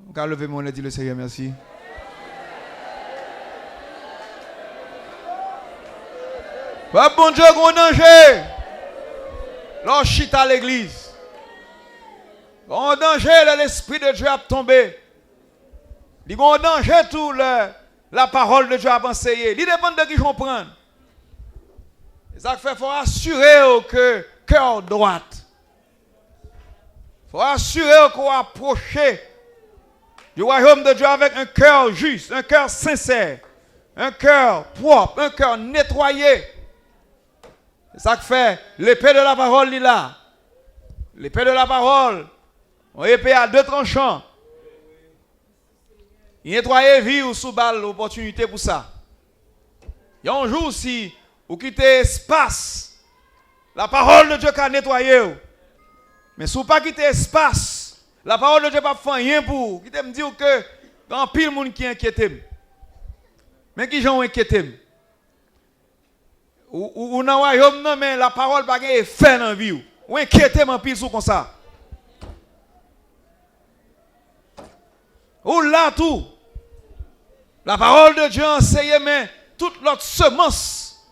On va lever mon nez, dit le Seigneur, merci. Bon Dieu, gros danger. Lorsqu'il à l'église. Bon danger, l'esprit de Dieu a tombé. Il y a un danger, tout la parole de Dieu a enseigné. Il dépend de qui je prends. Ça fait, il faut assurer que cœur droit. Il faut assurer qu'on approche du royaume de Dieu avec un cœur juste, un cœur sincère, un cœur propre, un cœur nettoyé. C'est ça que fait l'épée de la parole, il est là. L'épée de la parole, on épée à deux tranchants. Il nettoie vie ou sous balle l'opportunité pour ça. Il y a un jour si vous quittez espace, la parole de Dieu qui a nettoyé. Mais si vous pas quitter espace, la parole de Dieu pas faire rien pour vous. Qui me dire que dans pile monde qui inquiète. Mais qui j'en inquiète. Ou dans royaume non mais la parole pas gagne effet dans vie. Ou inquiété en pile sous comme ça. Ou là tout. La parole de Dieu enseigne mais toute l'autre semence.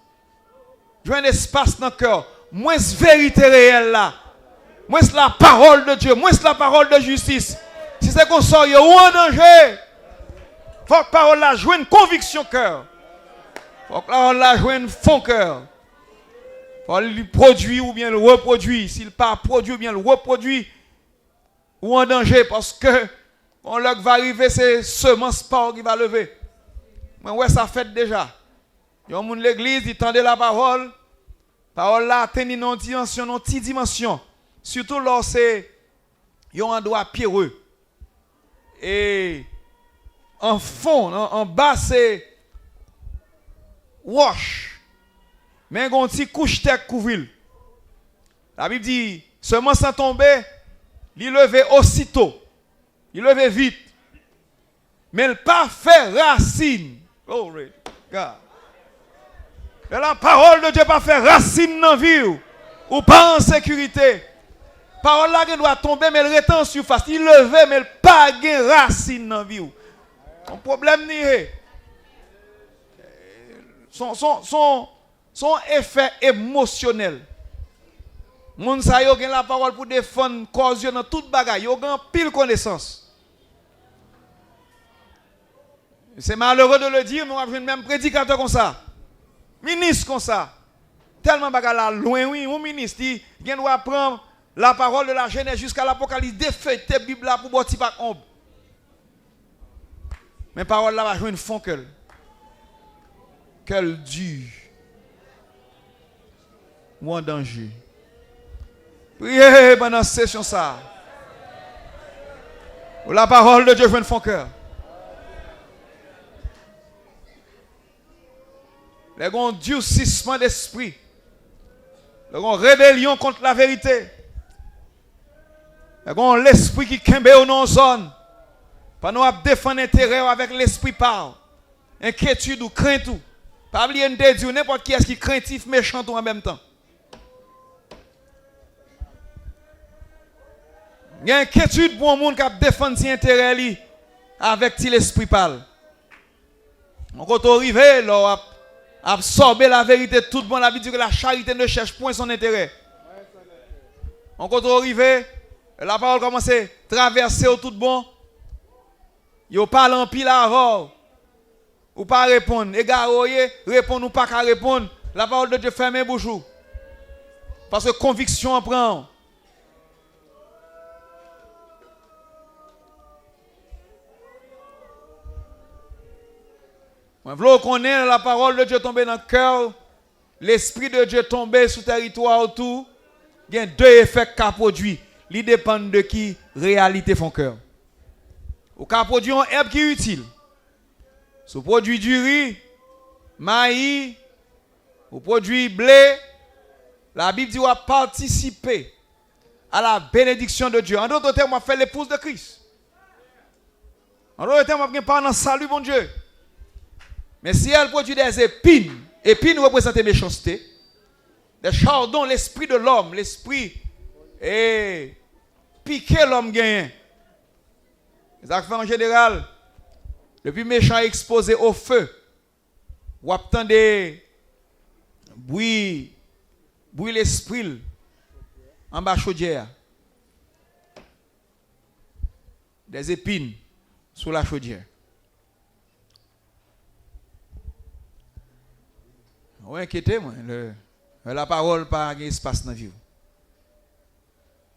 J'ai un espace dans le cœur. Moins vérité réelle là. Moins la parole de Dieu. Moins la parole de justice. Si c'est qu'on sort, il y a un danger. Il faut que la parole là joue une conviction cœur. Il faut que la parole là joue un fond cœur. Il faut le produire ou bien le reproduire. S'il pas produit ou bien le reproduit. Ou en danger parce que on là va arriver, c'est semence pas qui va lever. Mais ouais, ça fait déjà. Il y a un monde l'église, il tendait la parole. Parole là atteint une dimension, une petite dimension. Surtout lorsque il y a un endroit pierreux. Et en fond, en bas, c'est wash. Mais il y a un petit couche tête couvrir. La Bible dit, seulement sans tomber, il levait aussitôt. Il levait vite. Mais il n'a pas fait racine. Glory God. Et la parole de Dieu pas fait racine dans la vie. Ou pas en sécurité. La parole là doit tomber, mais elle reste en surface. Il levait, mais il n'a pas de racine dans la vie. Son problème n'est son effet émotionnel. Moun sa yo gen la parole pour défendre cause dans toute bagaille. Yo gen pile connaissance. C'est malheureux de le dire, mais on a même prédicateur comme ça. Ministre comme ça. Tellement bagaille là loin, oui, un ministre qui doit prendre la parole de la Genèse jusqu'à l'Apocalypse, défeuilleter la Bible là pour boire pas ombre. Mais parole là va jouer une fond qu'elle dure. Ou en danger. Priez pendant cette session ça. Où la parole de Dieu joue une fond cœur. Les gens durcissement d'esprit. Les gens rébellion contre la vérité. Les gens l'esprit qui kembe au non zone. Pas nous défendre intérêt avec l'esprit par. Inquiétude ou crainte ou. Pas oublier de dire n'importe qui est qui craintif méchant tout en même temps. Il y a inquiétude pour un monde qui défend ses intérêts avec l'esprit parle. On quand on arrive là absorber la vérité tout le monde a dit que la charité ne cherche point son intérêt. On quand on arrive la parole commence à traverser tout bon. Yo parle en pile avant. Ou pas répondre, égaroyer, répondre ou pas qu'à répondre. La parole de Dieu ferme un bouche. Parce que conviction en prend. Moi, je veux qu'on ait la parole de Dieu tomber dans le cœur, l'esprit de Dieu tomber sur le territoire autour. Il y a deux effets qu'a produit. Ils dépendent de qui réalité font cœur. Ou qu'a produit un herbe qui est utile. Si vous produit du riz, maïs, ou produit blé, la Bible dit qu'on va participer à la bénédiction de Dieu. En d'autres termes, on va faire l'épouse de Christ. En d'autres termes, on va pas dans le salut, mon Dieu. Mais si elle produit des épines, épines représentent la méchanceté, des chardons, l'esprit de l'homme, l'esprit et piquer l'homme gagne. Ça fait en général, le plus méchant est exposé au feu. Ou attendez bruit l'esprit en bas chaudière. Des épines sous la chaudière. Vous inquiétez, moi. La parole pas espace dans la vie.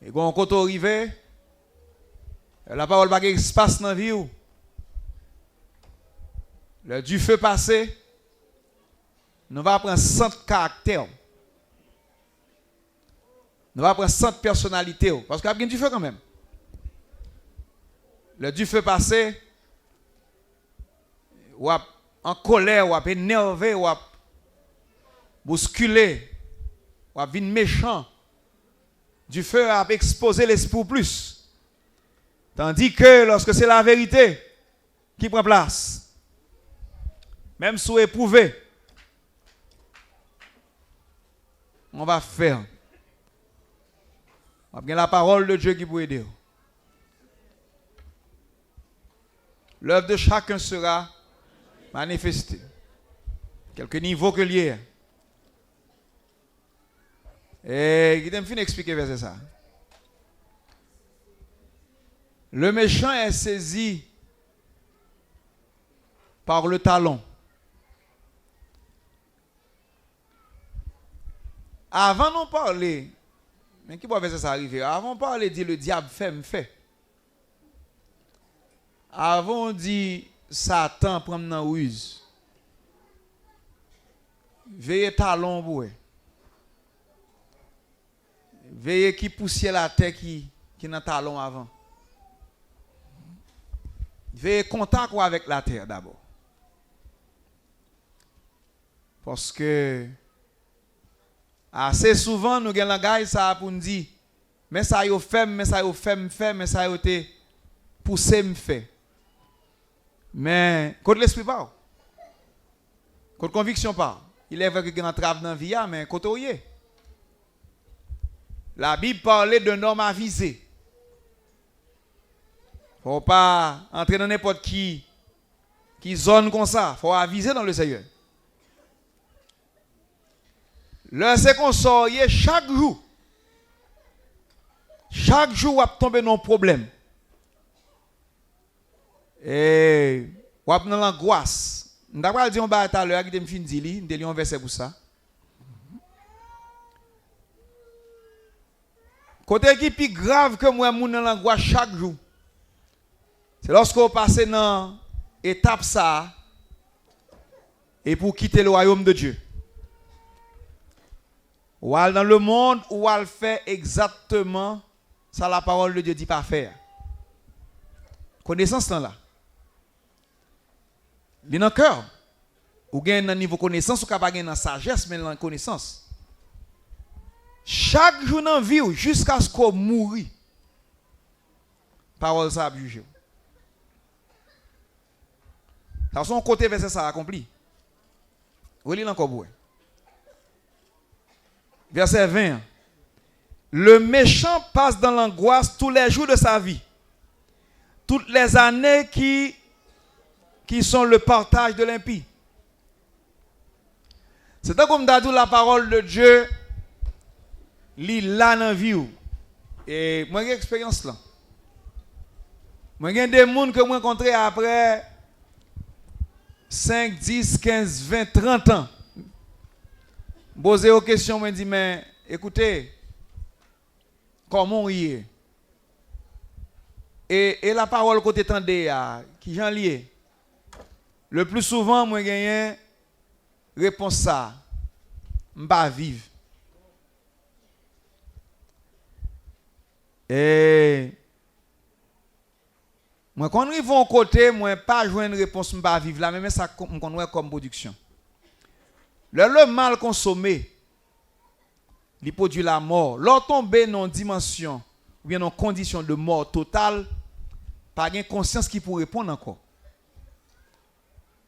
Et quand on arrive, la parole pas espace dans la vie. Le du feu passé, nous va prendre 100 caractères. Nous va prendre 100 personnalités. Parce qu'il y a du feu quand même. Le du feu passé, ou en colère, ou énervé, ou bousculé, ou à vin méchant, du feu a exposé l'esprit plus. Tandis que lorsque c'est la vérité qui prend place, même sous éprouvé, on va faire. On va bien la parole de Dieu qui peut aider. L'œuvre de chacun sera manifestée. Quelque niveau que lié. Et il me fin expliquer verset ça. Le méchant est saisi par le talon. Avant de parler, mais qui peut faire ça arriver? Avant de parler, dit le diable fait, me fait. Avant dit Satan prend dans ruse. Veillez talon pour. Veillez qui poussière la terre qui dans talon avant. Veillez contact avec la terre d'abord. Parce que assez souvent nous avons langage ça pour nous dire mais ça yo fait mais ça yo été poussé me fait. Mais quand l'esprit parle, quand conviction parle, il est vrai que il entrave dans la vie, mais quand on y est. La Bible parlait d'un homme avisé. Il ne faut pas entrer dans n'importe qui zone comme ça. Il faut aviser dans le Seigneur. Le c'est qu'on sort chaque jour. Chaque jour, on va tomber dans un problème. Et on va dans l'angoisse. Je vais dire un tout à l'heure, je vais fin dire, je vais un verset pour ça. Côté qui est plus grave que moi, je suis dans l'angoisse chaque jour. C'est lorsqu'on passe dans l'étape ça et pour quitter le royaume de Dieu. Ou dans le monde où elle fait exactement ça la parole de Dieu dit pas faire. Connaissance là. Il est dans le cœur. Ou gagne un niveau de connaissance ou capable gagner dans sagesse mais dans la connaissance. Chaque jour dans la vie jusqu'à ce qu'on mourit. Parole ça a jugé. Ça son côté verset ça accompli. Relis encore pour. Verset 20. Le méchant passe dans l'angoisse tous les jours de sa vie. Toutes les années qui sont le partage de l'impie. C'est comme d'adou la parole de Dieu, li là dans la vie. Et moi j'ai expérience là. Moi j'ai des gens que moi rencontré après 5, 10, 15, 20, 30 ans. Poser aux questions, me dit mais écoutez, comment on y est? Et la parole côté tendez qui j'en lié. Le plus souvent moi gagne réponse ça. M'pa vivre. Et moi quand nous vont côté moi pas joindre réponse m'pa vivre là même ça qu'on comme production. Le mal consommé, il produit la mort. Lorsqu'on tombe dans une dimension ou bien dans une condition de mort totale, pas de conscience qui pourrait répondre encore.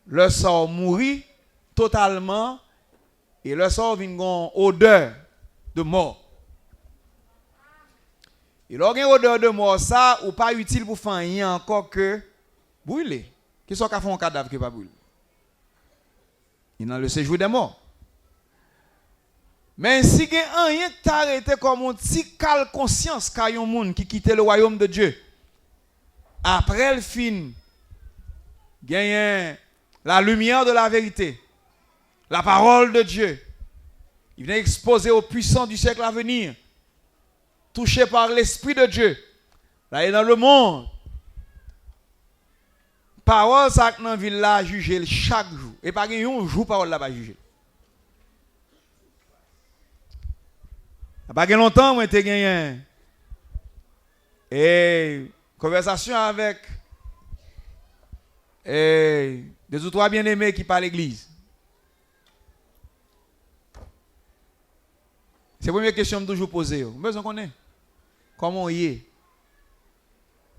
Le sort mourit totalement et le sort vient une odeur de mort. Et lorsqu'il y a une odeur de mort, ça, ou pas utile pour faire rien encore que brûler. Qui sont qu'à faire un cadavre qui pas brûler? Il est dans le séjour des morts. Mais si il y a rien qui t'a arrêté comme un petit cal conscience qu'il y a un monde qui quitte le royaume de Dieu, après le film, il y a la lumière de la vérité, la parole de Dieu. Il vient exposer aux puissants du siècle à venir, touché par l'Esprit de Dieu. Là, il est dans le monde. Parole, ça dans la ville là, juger chaque jour. Et pas un jour, parole là, pas juger. Il n'y a pas longtemps, moi, j'ai gagné une conversation avec deux ou trois bien-aimés qui parlent à l'église. C'est la première question que je toujours posée. Vous besoin connaître comment il est,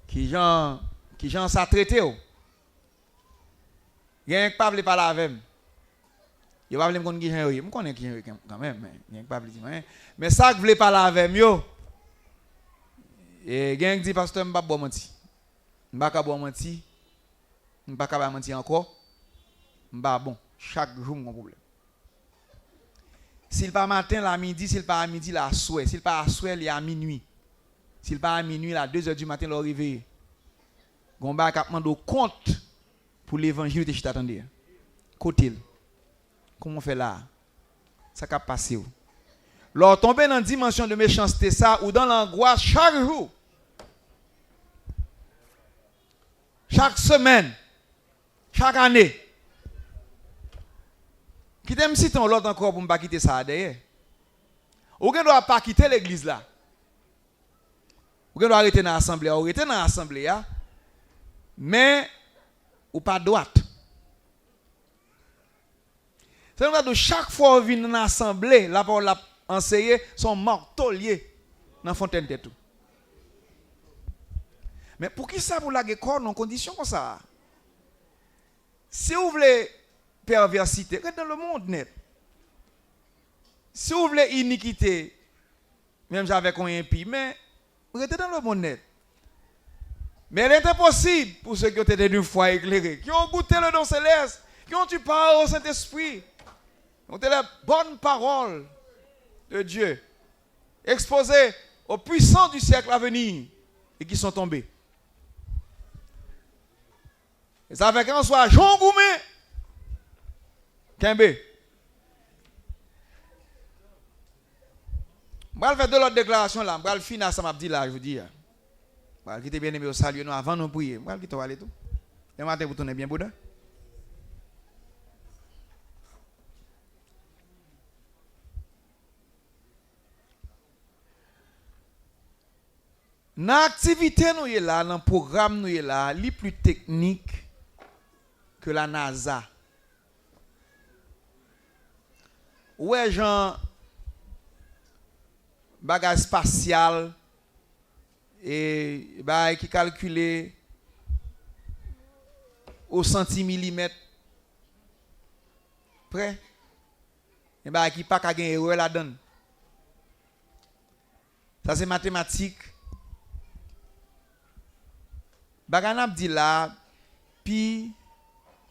qui gens ça traité. Il y a un qui ne parle pas avec moi. Il ne parle pas avec moi. Je connais qui est quand même, mais il y a un qui parle pas. Mais ça que vous ne parlez pas avec moi, et il y a un qui dit, pasteur, je ne vais pas mentir. Je ne vais pas mentir. Je ne vais pas mentir encore. Je ne vais pas bon. Chaque jour, mon problème. S'il pas matin, la midi, s'il pas à midi, la soir. S'il pas à soir, il est à minuit. S'il pas à minuit, à 2h du matin, il est réveillé. Gomba a demandé compte pour l'évangile de Chita attendez. Côté. Comment on fait là? Ça a passé. Lors tomber dans une dimension de méchanceté ça ou dans l'angoisse chaque jour. Chaque semaine. Chaque année. Qui t'aime si ton l'autre encore pour ne pas quitter ça derrière. Ou ne doit pas quitter l'église là. Ou doit arrêter dans l'assemblée. Ou arrêter dans l'assemblée. Mais ou pas droite. C'est que chaque fois qu'on vient dans l'assemblée, la parole l'a enseigné, son marteau-lié dans la fontaine de tout. Mais pour qui ça vous la corps dans condition comme ça? Si vous voulez perversité, restez dans le monde net. Si vous voulez iniquité, même j'avais qu'on impie, mais restez dans le monde net. Mais il est impossible pour ceux qui ont été d'une foi éclairée, qui ont goûté le don céleste, qui ont eu part au Saint-Esprit, qui ont eu la bonne parole de Dieu, exposés aux puissants du siècle à venir et qui sont tombés. Et ça fait qu'on soit Jean Goumé, Kembe. Je vais faire de l'autre déclaration là, je vais finir ça m'a dit là, je vous dis. Je vais quitter bien aimé au salut nous avant nous prier. Je vais quitter aller tout. Le matin vous tournez bien Bouddha. Dans l'activité nous est là, dans le programme nous est là, li plus technique que la NASA. Ouais, genre, bagage spatial et bagage qui calculé au centimillimètre près. Et bagage qui pas qu'à gagner erreur la donne. Ça c'est mathématique. Bagage n'a dit là, puis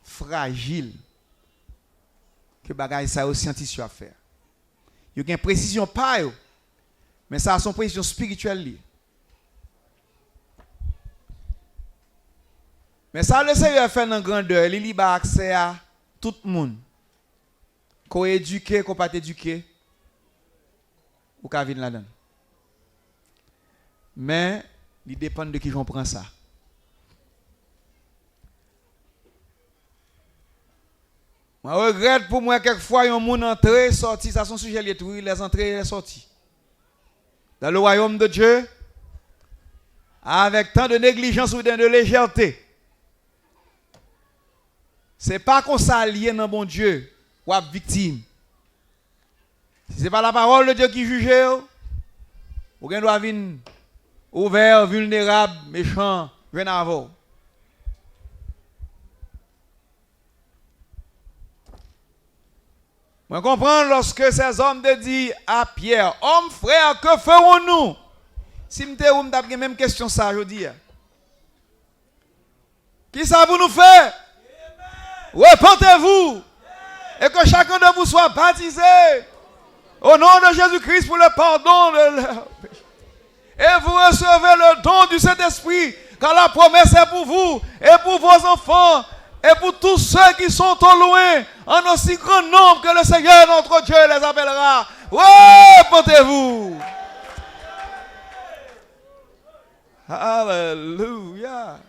fragile que bagage ça aux scientifiques à faire. Il y a une précision pas yo, mais ça a son précision spirituelle li. Mais ça le Seigneur fait dans grandeur, il a accès à tout le monde. Qu'on éduqué, qu'on pas éduqué, ou qu'on vient là-dedans. Mais il dépend de qui j'en prends ça. Je regrette pour moi quelquefois un monde entré, sorti, ça son sujet lié tout, les entrées et les sorties. Dans le royaume de Dieu, avec tant de négligence ou de légèreté. Ce n'est pas qu'on s'allie dans bon Dieu ou à victime. Si ce n'est pas la parole de Dieu qui juge, vous doit venir ouvert, vulnérable, méchant, venir avant. Je comprends lorsque ces hommes disent à Pierre, homme frère, que ferons-nous? Si m'te ou m't'a la même question ça aujourd'hui. Qui ça vous nous fait? Repentez-vous et que chacun de vous soit baptisé au nom de Jésus-Christ pour le pardon de leurs péchés. Et vous recevez le don du Saint-Esprit, car la promesse est pour vous et pour vos enfants et pour tous ceux qui sont au loin, en aussi grand nombre que le Seigneur notre Dieu les appellera. Repentez-vous. Alléluia.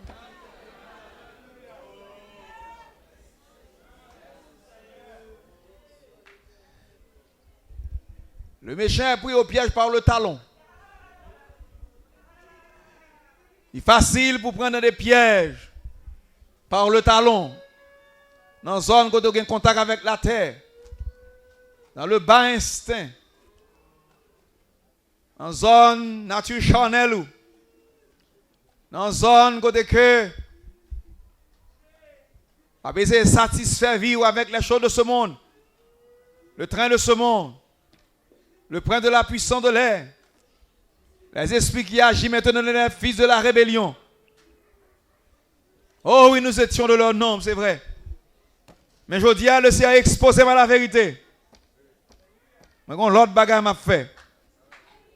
Le méchant est pris au piège par le talon. Il est facile pour prendre des pièges par le talon. Dans la zone où on a contact avec la terre. Dans le bas instinct. Dans la zone nature charnelle. Dans la zone côté que a besoin de satisfaire vivre avec les choses de ce monde. Le train de ce monde. Le prince de la puissance de l'air. Les esprits qui agissent maintenant dans les fils de la rébellion. Oh oui, nous étions de leur nombre, c'est vrai. Mais je dis à le Seigneur exposé à la vérité. Mais quand l'autre bagaille m'a fait.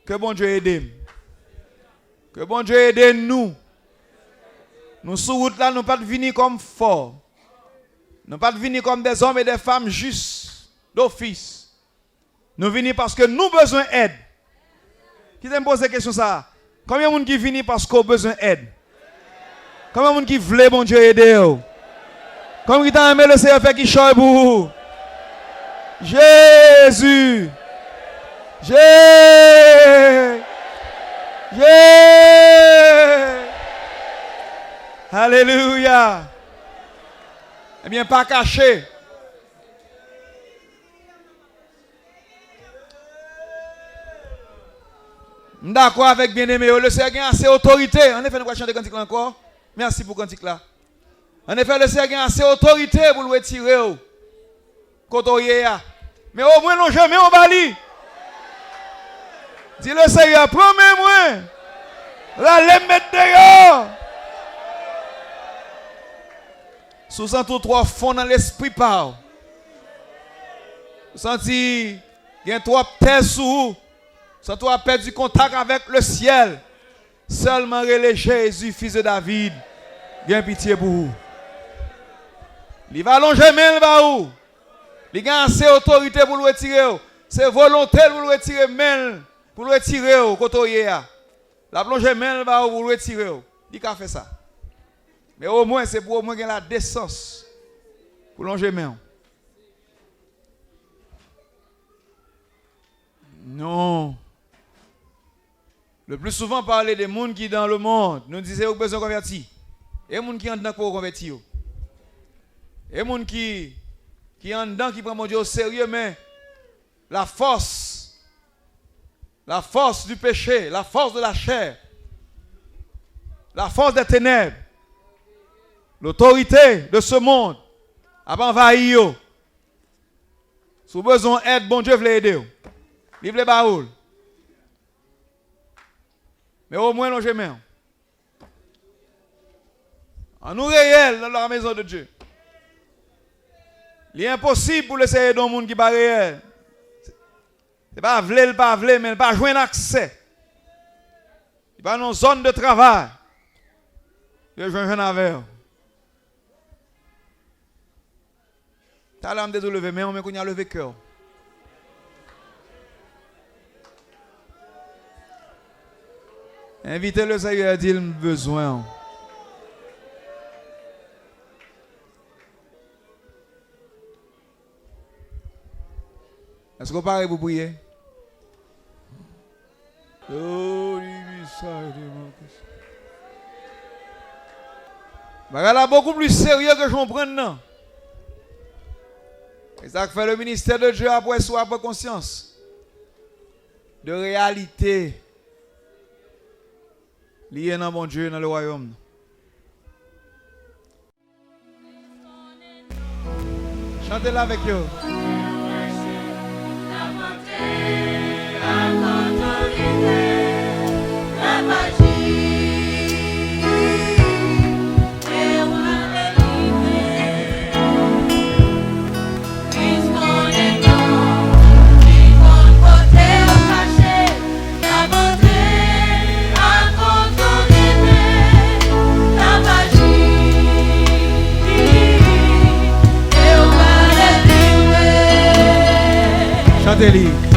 Que bon Dieu aide. Que bon Dieu aide nous. Nous sur route là, nous pas venir comme forts. Nous pas venir comme des hommes et des femmes justes d'office. Nous venons parce que nous avons besoin d'aide. Qui t'a posé la question ça? Combien de gens qui viennent parce qu'on a besoin d'aide? Combien de gens qui veulent bon Dieu aider? Combien qui t'a aimé le Seigneur fait qui choisit pour vous? Jésus! Alléluia! Eh bien, pas caché. D'accord avec bien-aimé, le Seigneur a assez d'autorité. En effet, nous allons chanter cantique là encore. Merci pour cantique là. En effet, le Seigneur a assez d'autorité pour le retirer. Mais au moins, non jamais on bali. Dis le Seigneur, promets-moi. La l'aime mettre dehors. Sous 103 fonds dans l'esprit par. Vous sentez, il y a trois têtes sous vous. Sans toi perdre du contact avec le ciel. Seulement relais Jésus, fils de David. Bien pitié pour vous. Il va allonger main va où? Il a assez d'autorité pour le retirer. C'est volontaire pour le retirer main. Pour le retirer au côté. La plonge main va où pour le retirer. Il a fait ça. Mais au moins c'est pour au moins la décence. Pour longer main. Non. Le plus souvent, parler des gens qui dans le monde, nous disons qu'ils ont besoin de convertir. Et les gens qui sont dedans pour convertir. Et les gens qui sont dedans qui prennent mon Dieu au sérieux, mais la force du péché, la force de la chair, la force des ténèbres, l'autorité de ce monde, a envahi. Si vous avez besoin d'aide, bon Dieu veut aider. Livre les baoules. Mais au moins, nous jamais. En nous réel dans la maison de Dieu. Il est impossible pour laisser dans le monde qui n'est pas réel. Ce n'est pas vle, pas vle, mais il pas jouer un accès. Il pas dans une zone de travail. Il joue un avec. Tu as l'âme de lever, mais on a levé cœur. Invitez le Seigneur à dire besoin. Est-ce que vous parlez pour prier? Là beaucoup plus sérieux que je comprends non. Et ça fait le ministère de Dieu après soi, après conscience. De réalité. Lié dans mon Dieu dans le royaume. Chantez-la avec eux. La Chantez-le.